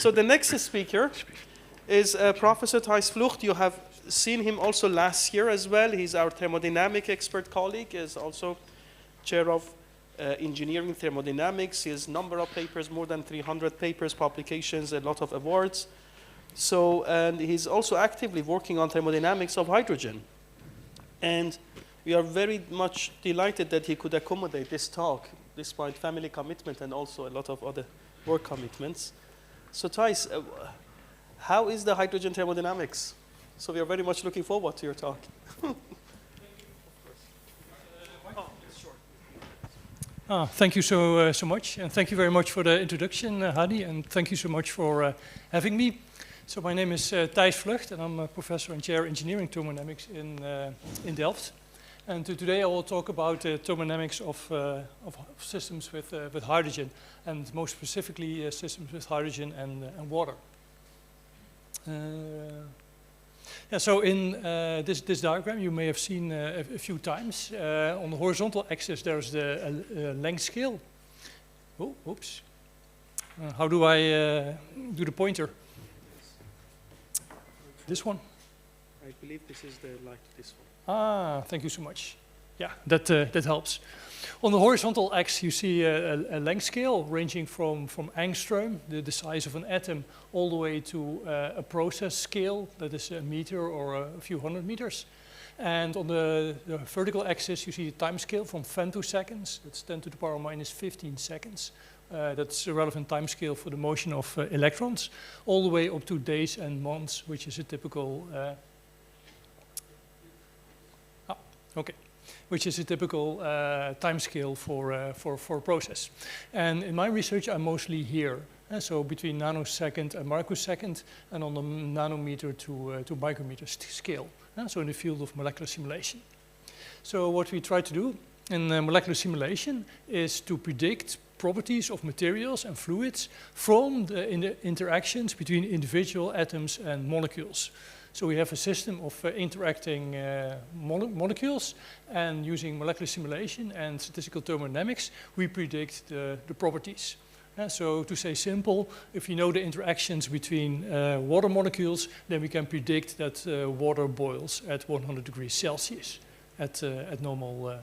So the next speaker is Professor Thijs Vlugt. You have seen him also last year as well. He's our thermodynamic expert colleague. Is also chair of engineering thermodynamics. He has a number of papers, more than 300 papers, publications, a lot of awards. So, and he's also actively working on thermodynamics of hydrogen. And we are very much delighted that he could accommodate this talk, despite family commitment and also a lot of other work commitments. So Thijs, how is the hydrogen thermodynamics? So we are very much looking forward to your talk. Thank you so much, and thank you very much for the introduction, Hadi, and thank you so much for having me. So my name is Thijs Vlugt, and I'm a professor and chair engineering thermodynamics in Delft. And today I will talk about thermodynamics of systems with hydrogen, and most specifically systems with hydrogen and water. Yeah, so in this diagram you may have seen a few times. On the horizontal axis there's the length scale. Oh, oops. How do I do the pointer? This one? I believe this is the light, this one. Ah, thank you so much. Yeah, that helps. On the horizontal axis, you see a length scale ranging from angstrom, the size of an atom, all the way to a process scale that is a meter or a few hundred meters. And on the vertical axis, you see the time scale from femtoseconds. That's 10 to the power minus 15 seconds. That's a relevant time scale for the motion of electrons, all the way up to days and months, which is a typical which is a typical time scale for a process. And in my research, I'm mostly here, so between nanosecond and microsecond, and on the nanometer to micrometer scale, so in the field of molecular simulation. So what we try to do in molecular simulation is to predict properties of materials and fluids from the interactions between individual atoms and molecules. So we have a system of interacting molecules, and using molecular simulation and statistical thermodynamics, we predict the properties. So to say simple, if you know the interactions between water molecules, then we can predict that water boils at 100 degrees Celsius at normal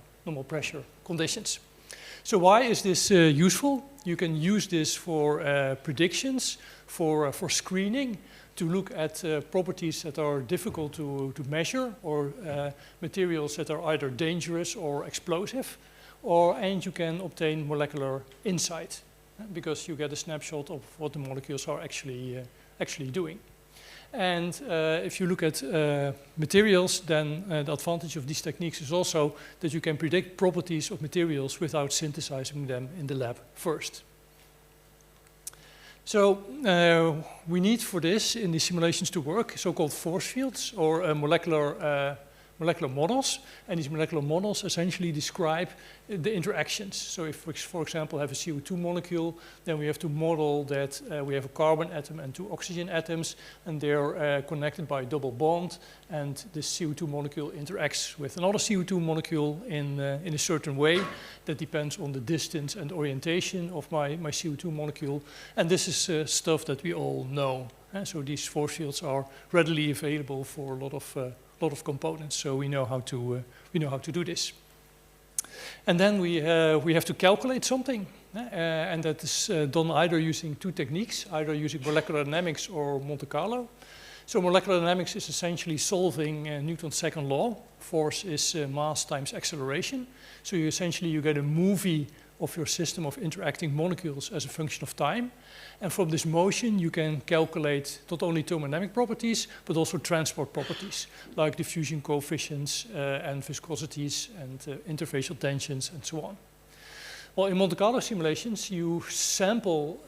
pressure conditions. So why is this useful? You can use this for predictions, for screening, to look at properties that are difficult to measure, or materials that are either dangerous or explosive, and you can obtain molecular insight because you get a snapshot of what the molecules are actually doing. And if you look at materials, then the advantage of these techniques is also that you can predict properties of materials without synthesizing them in the lab first. So we need for this, in the simulations to work, so-called force fields or molecular models. And these molecular models essentially describe the interactions. So if we, for example, have a CO2 molecule, then we have to model that we have a carbon atom and two oxygen atoms, and they're connected by a double bond, and this CO2 molecule interacts with another CO2 molecule in a certain way that depends on the distance and orientation of my CO2 molecule. And this is stuff that we all know. So these force fields are readily available for a lot of components, so we know how to do this. And then we have to calculate something, and that is done either using two techniques, either using molecular dynamics or Monte Carlo. So molecular dynamics is essentially solving Newton's second law. Force is mass times acceleration. So you get a movie of your system of interacting molecules as a function of time. And from this motion, you can calculate not only thermodynamic properties, but also transport properties, like diffusion coefficients and viscosities and interfacial tensions and so on. Well, in Monte Carlo simulations, you sample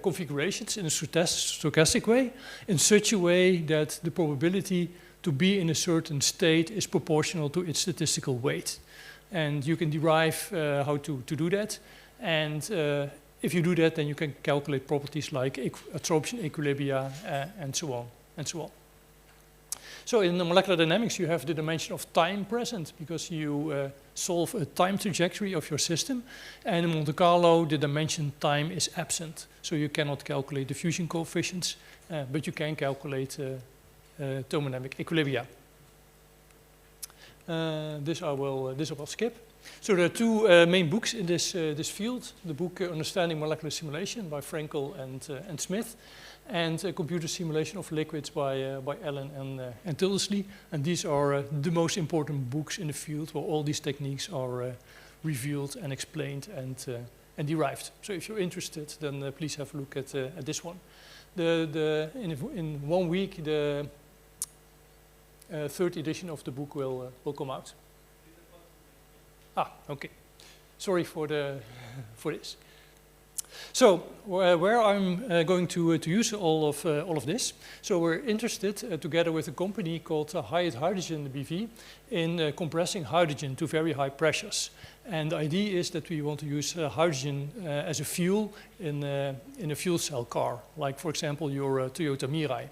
configurations in a stochastic way, in such a way that the probability to be in a certain state is proportional to its statistical weight. And you can derive how to do that. And if you do that, then you can calculate properties like absorption equilibria and so on and so on. So in the molecular dynamics, you have the dimension of time present because you solve a time trajectory of your system. And in Monte Carlo, the dimension time is absent. So you cannot calculate the fusion coefficients, but you can calculate thermodynamic equilibria. This I will skip. So there are two main books in this field. The book Understanding Molecular Simulation by Frankel and Smith, and Computer Simulation of Liquids by Allen and Tildesley. And these are the most important books in the field where all these techniques are revealed and explained and derived. So if you're interested, then please have a look at this one. In 1 week, the third edition of the book will come out. Okay. Sorry for this. So where I'm going to use all of this. So we're interested together with a company called Hyatt Hydrogen BV in compressing hydrogen to very high pressures. And the idea is that we want to use hydrogen as a fuel in a fuel cell car, like for example your Toyota Mirai.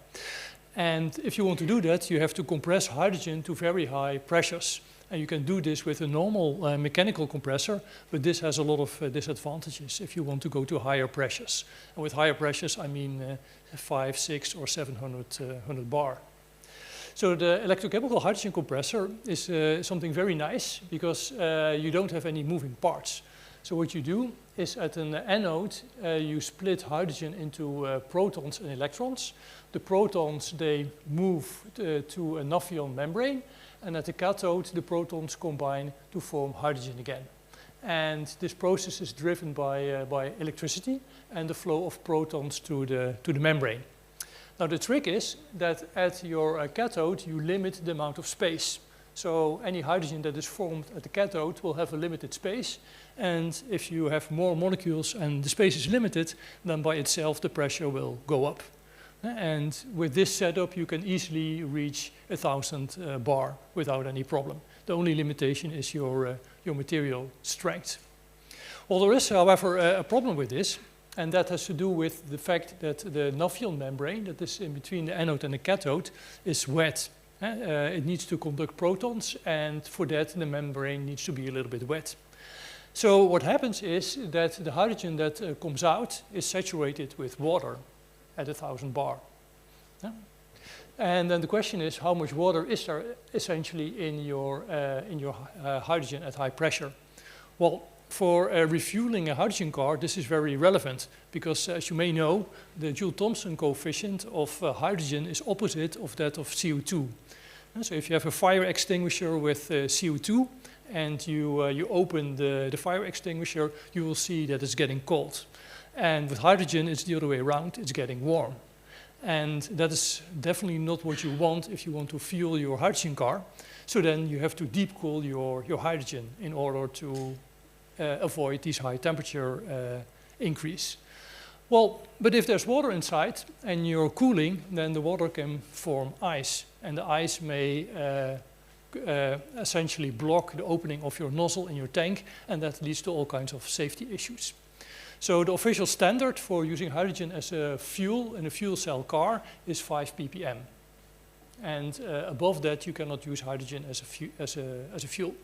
And if you want to do that, you have to compress hydrogen to very high pressures. And you can do this with a normal mechanical compressor, but this has a lot of disadvantages if you want to go to higher pressures. And with higher pressures, I mean 500, 600, or 700 bar. So the electrochemical hydrogen compressor is something very nice because you don't have any moving parts. So what you do is at an anode, you split hydrogen into protons and electrons. The protons, they move to a Nafion membrane. And at the cathode, the protons combine to form hydrogen again. And this process is driven by electricity and the flow of protons to the membrane. Now the trick is that at your cathode, you limit the amount of space. So any hydrogen that is formed at the cathode will have a limited space. And if you have more molecules and the space is limited, then by itself the pressure will go up. And with this setup, you can easily reach 1,000 bar without any problem. The only limitation is your material strength. Well, there is, however, a problem with this, and that has to do with the fact that the Nafion membrane, that is in between the anode and the cathode, is wet. It needs to conduct protons, and for that, the membrane needs to be a little bit wet. So what happens is that the hydrogen that comes out is saturated with water at 1,000 bar. And then the question is, how much water is there essentially in your hydrogen at high pressure? Well, for refueling a hydrogen car, this is very relevant because, as you may know, the Joule-Thomson coefficient of hydrogen is opposite of that of CO2. And so if you have a fire extinguisher with CO2 and you open the fire extinguisher, you will see that it's getting cold. And with hydrogen, it's the other way around, it's getting warm. And that is definitely not what you want if you want to fuel your hydrogen car. So then you have to deep cool your hydrogen in order to avoid these high temperature increase. Well, but if there's water inside and you're cooling, then the water can form ice. And the ice may essentially block the opening of your nozzle in your tank, and that leads to all kinds of safety issues. So the official standard for using hydrogen as a fuel in a fuel cell car is 5 ppm. And above that, you cannot use hydrogen as a fuel.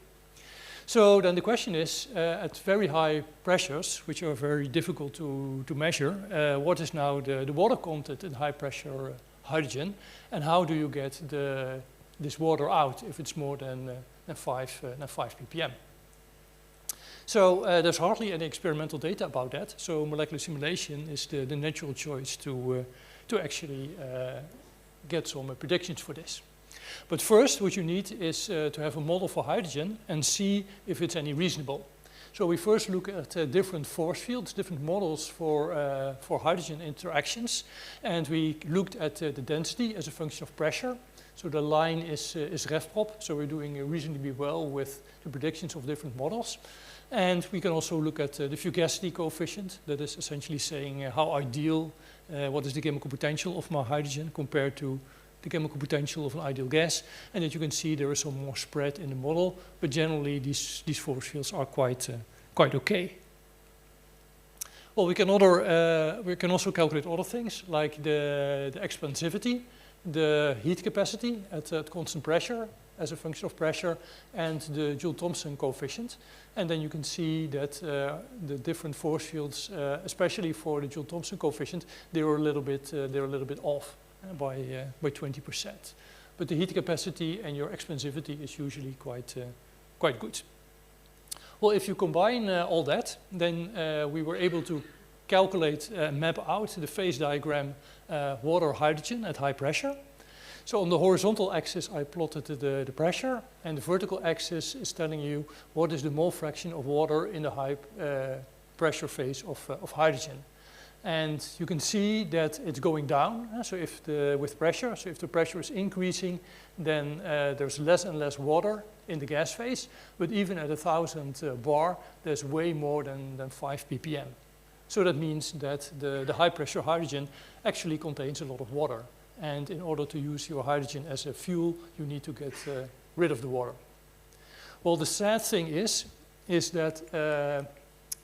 So then the question is, at very high pressures, which are very difficult to measure, what is now the water content in high pressure hydrogen, and how do you get this water out if it's more than 5 ppm? So there's hardly any experimental data about that. So molecular simulation is the natural choice to actually get some predictions for this. But first, what you need is to have a model for hydrogen and see if it's any reasonable. So we first look at different force fields, different models for hydrogen interactions, and we looked at the density as a function of pressure. So the line is RefProp, so we're doing reasonably well with the predictions of different models. And we can also look at the fugacity coefficient, that is essentially saying how ideal, what is the chemical potential of my hydrogen compared to the chemical potential of an ideal gas. And that you can see there is some more spread in the model, but generally these force fields are quite okay. Well, we can also calculate other things like the expansivity. the heat capacity at constant pressure as a function of pressure, and the Joule-Thomson coefficient. And then you can see that the different force fields, especially for the Joule-Thomson coefficient, they were a little bit off by 20%. But the heat capacity and your expansivity is usually quite good. Well, if you combine all that, then we were able to calculate, map out the phase diagram water-hydrogen at high pressure. So on the horizontal axis, I plotted the pressure, and the vertical axis is telling you what is the mole fraction of water in the high pressure phase of hydrogen. And you can see that it's going down. So if with pressure, so if the pressure is increasing, then there's less and less water in the gas phase. But even at 1,000 bar, there's way more than 5 ppm. So that means that the high pressure hydrogen actually contains a lot of water. And in order to use your hydrogen as a fuel, you need to get rid of the water. Well, the sad thing is that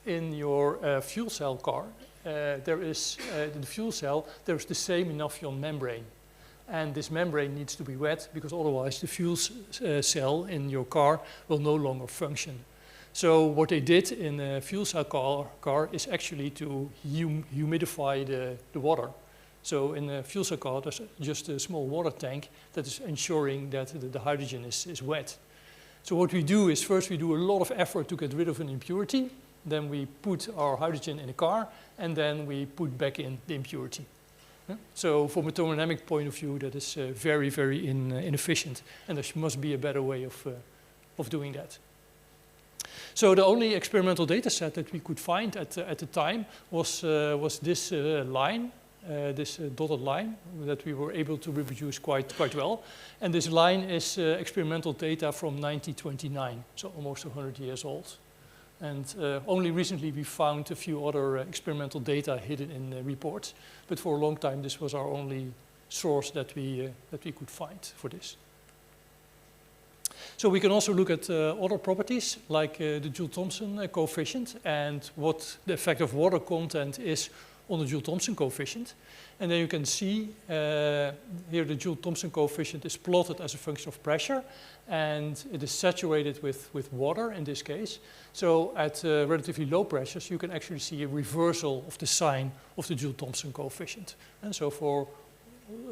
in your fuel cell car, there is the fuel cell, there's the same Nafion membrane. And this membrane needs to be wet, because otherwise the fuel cell in your car will no longer function. So what they did in a fuel cell car is actually to humidify the water. So in a fuel cell car, there's just a small water tank that is ensuring that the hydrogen is wet. So what we do is first we do a lot of effort to get rid of an impurity. Then we put our hydrogen in a car, and then we put back in the impurity. So from a thermodynamic point of view, that is very, very inefficient. And there must be a better way of doing that. So the only experimental data set that we could find at the time was this line. This dotted line that we were able to reproduce quite well. And this line is experimental data from 1929, so almost 100 years old. And only recently we found a few other experimental data hidden in the reports. But for a long time, this was our only source that we could find for this. So we can also look at other properties, like the Joule-Thomson coefficient, and what the effect of water content is on the Joule-Thomson coefficient. And then you can see here the Joule-Thomson coefficient is plotted as a function of pressure, and it is saturated with water in this case. So at relatively low pressures, you can actually see a reversal of the sign of the Joule-Thomson coefficient. And so for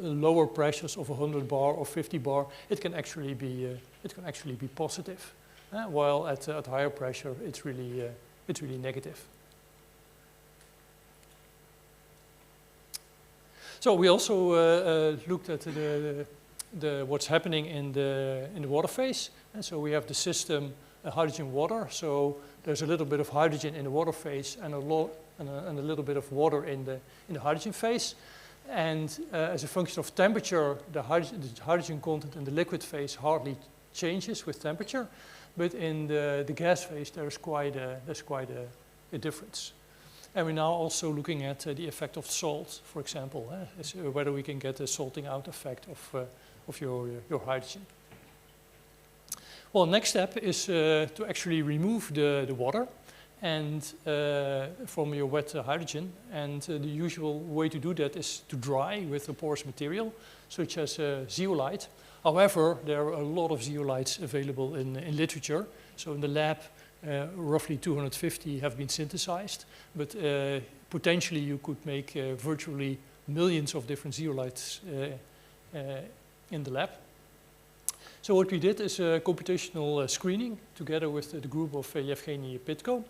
lower pressures of 100 bar or 50 bar, it can actually be positive, while at higher pressure, it's really negative. So we also looked at what's happening in the water phase. And so we have the system hydrogen water. So there's a little bit of hydrogen in the water phase and a little bit of water in the hydrogen phase. And as a function of temperature, the hydrogen content in the liquid phase hardly changes with temperature. But in the gas phase, there's quite a difference. And we're now also looking at the effect of salt, for example, whether we can get a salting out effect of your hydrogen. Well, next step is to actually remove the water and from your wet hydrogen. And the usual way to do that is to dry with a porous material, such as zeolite. However, there are a lot of zeolites available in literature. So in the lab, roughly 250 have been synthesized, but potentially you could make virtually millions of different zeolites in the lab. So what we did is computational screening together with the group of Yevgeny Pitko.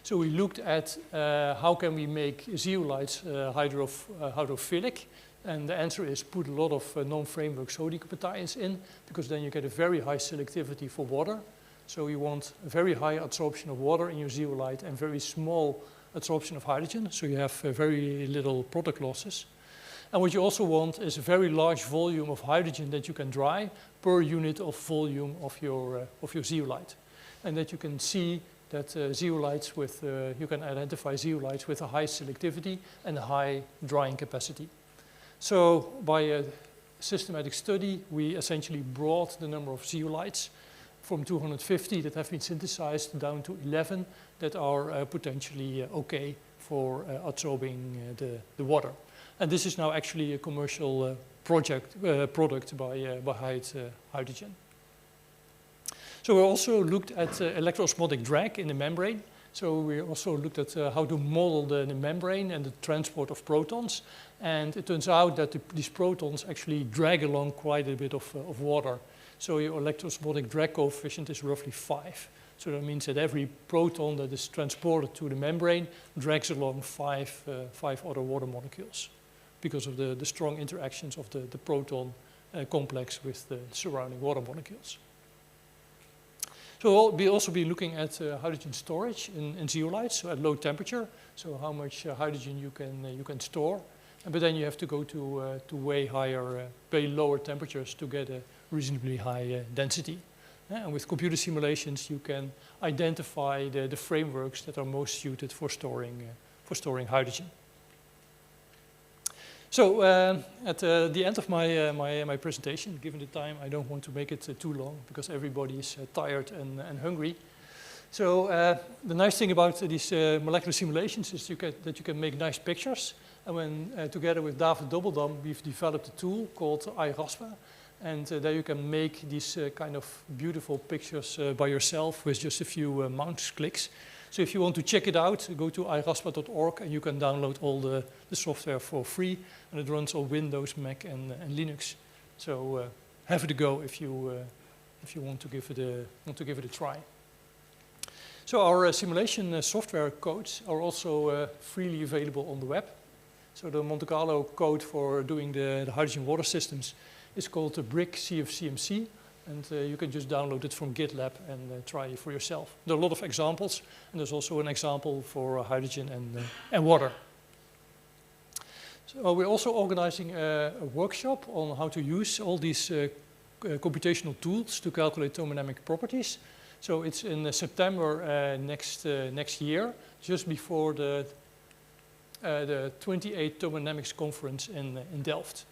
So we looked at how can we make zeolites hydrophilic, and the answer is put a lot of non-framework sodium cations in, because then you get a very high selectivity for water. So you want a very high absorption of water in your zeolite and very small absorption of hydrogen, so you have very little product losses. And what you also want is a very large volume of hydrogen that you can dry per unit of volume of your zeolite. And that you can see that zeolites with, you can identify zeolites with a high selectivity and a high drying capacity. So by a systematic study, we essentially brought the number of zeolites from 250 that have been synthesized down to 11 that are potentially okay for absorbing the water. And this is now actually a commercial product by Hyatt Hydrogen. So we also looked at electroosmotic drag in the membrane. So we also looked at how to model the membrane and the transport of protons. And it turns out that these protons actually drag along quite a bit of water. So your electroosmotic drag coefficient is roughly 5. So that means that every proton that is transported to the membrane drags along five other water molecules because of the strong interactions of the proton complex with the surrounding water molecules. So we'll also be looking at hydrogen storage in zeolites, so at low temperature. So how much hydrogen you can store, but then you have to go to way lower temperatures to get a reasonably high density. And with computer simulations, you can identify the frameworks that are most suited for storing hydrogen. So at the end of my presentation, given the time, I don't want to make it too long because everybody is tired and hungry. So the nice thing about these molecular simulations is that you can make nice pictures. And when together with David Dobbeldam, we've developed a tool called iRaspa. And there you can make these kind of beautiful pictures by yourself with just a few mouse clicks. So if you want to check it out, go to iraspa.org and you can download all the software for free. And it runs on Windows, Mac, and Linux. So have it a go if you want to give it a try. So our simulation software codes are also freely available on the web. So the Monte Carlo code for doing the hydrogen water systems is called the BRIC CFCMC. And you can just download it from GitLab and try it for yourself. There are a lot of examples, and there's also an example for hydrogen and water. So we're also organizing a workshop on how to use all these computational tools to calculate thermodynamic properties. So it's in September next year, just before the 28th Thermodynamics conference in Delft.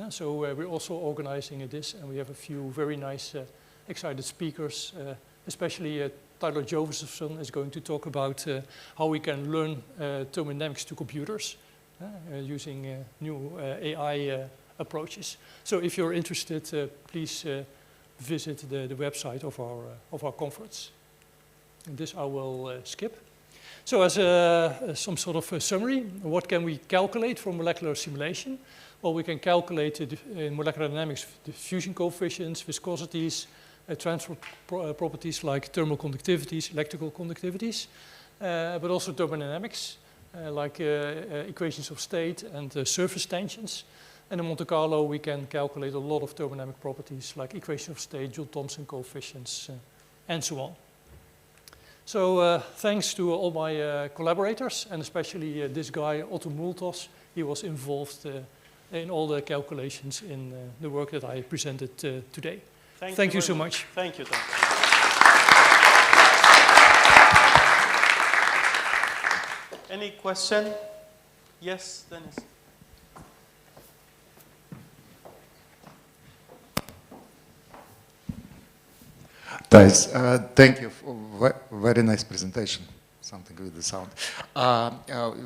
So we're also organizing this, and we have a few very nice, excited speakers, especially Tyler Josephson is going to talk about how we can learn thermodynamics to computers using new AI approaches. So if you're interested, please visit the website of our conference. And this I will skip. So as some sort of a summary, what can we calculate from molecular simulation? Well, we can calculate in molecular dynamics the fusion coefficients, viscosities, transfer properties like thermal conductivities, electrical conductivities, but also thermodynamics, like equations of state and surface tensions. And in Monte Carlo, we can calculate a lot of thermodynamic properties like equation of state, Joule-Thomson coefficients, and so on. So thanks to all my collaborators, and especially this guy, Otto Multos. He was involved in all the calculations in the work that I presented today. Thank you so much. Thank you. Any question? Yes, Dennis. Thijs, thank you for very nice presentation. Something with the sound.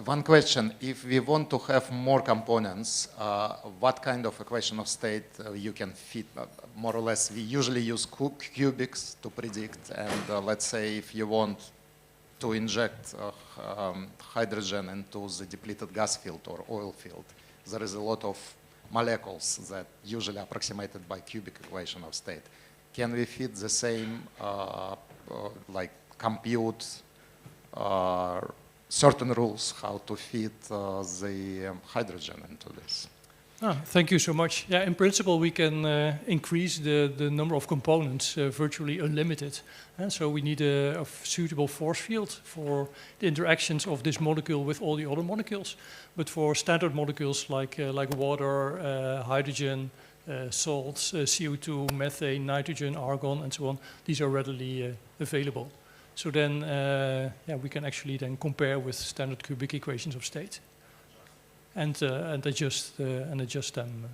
One question, if we want to have more components, what kind of equation of state you can fit? More or less, we usually use cubics to predict, and let's say if you want to inject hydrogen into the depleted gas field or oil field, there is a lot of molecules that usually approximated by cubic equation of state. Can we fit the same, like compute certain rules how to fit the hydrogen into this? Thank you so much. Yeah, in principle, we can increase the number of components virtually unlimited. So we need a suitable force field for the interactions of this molecule with all the other molecules. But for standard molecules like water, hydrogen, salts, CO2, methane, nitrogen, argon, and so on, these are readily available. So then, we can actually then compare with standard cubic equations of state, and adjust them.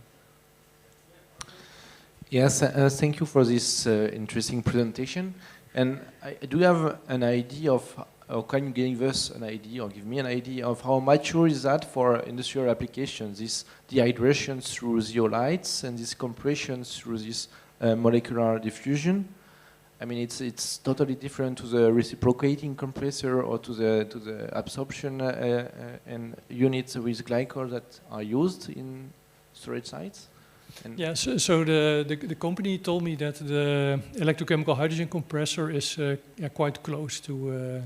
Yes, thank you for this interesting presentation. And I do have an idea of or can you give us an idea, or give me an idea of how mature is that for industrial applications, this dehydration through zeolites and this compression through this molecular diffusion? I mean, it's totally different to the reciprocating compressor or to the absorption and units with glycol that are used in storage sites. And yeah, so the company told me that the electrochemical hydrogen compressor is quite close to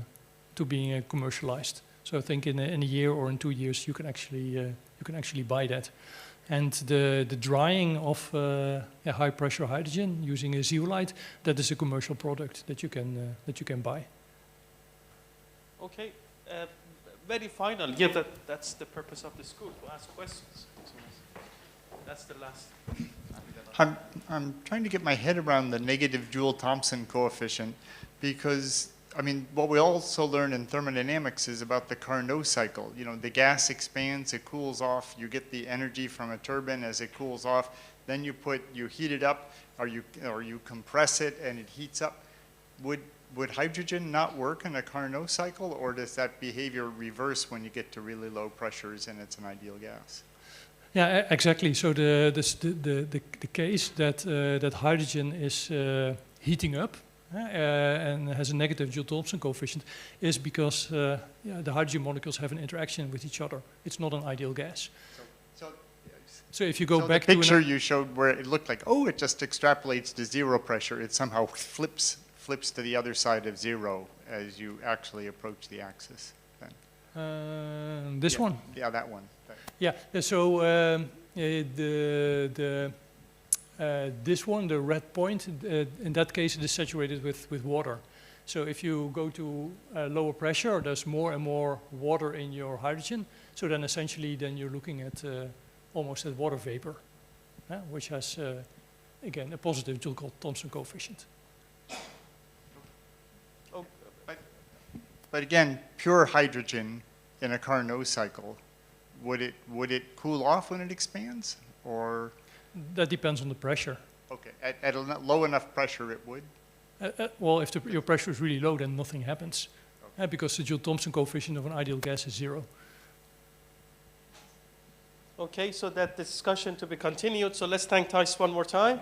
being commercialized. So I think in a year or in 2 years you can actually buy that. And the drying of high pressure hydrogen using a zeolite, that is a commercial product that you can buy. Okay, very final. Yeah, that's the purpose of the school, to ask questions. So that's the last. I'm trying to get my head around the negative Joule-Thomson coefficient, because I mean, what we also learn in thermodynamics is about the Carnot cycle. You know, the gas expands, it cools off, you get the energy from a turbine as it cools off, then you heat it up, or you compress it and it heats up. Would hydrogen not work in a Carnot cycle, or does that behavior reverse when you get to really low pressures and it's an ideal gas? Yeah, exactly. So the case that hydrogen is heating up and has a negative Joule-Thomson coefficient is because the hydrogen molecules have an interaction with each other. It's not an ideal gas. So if you go back to the picture you showed where it looked like, oh, it just extrapolates to zero pressure, it somehow flips to the other side of zero as you actually approach the axis. Then. This one? Yeah, that one. Yeah, so this one, the red point, in that case it is saturated with water. So if you go to lower pressure, there's more and more water in your hydrogen. So then essentially you're looking at almost at water vapor, which has, again, a positive Joule-Thomson coefficient. Oh, but again, pure hydrogen in a Carnot cycle, would it cool off when it expands, or? That depends on the pressure. Okay, at a low enough pressure it would? Well, if your pressure is really low, then nothing happens. Okay. Because the Joule-Thomson coefficient of an ideal gas is 0. Okay, so that discussion to be continued. So let's thank Thijs one more time.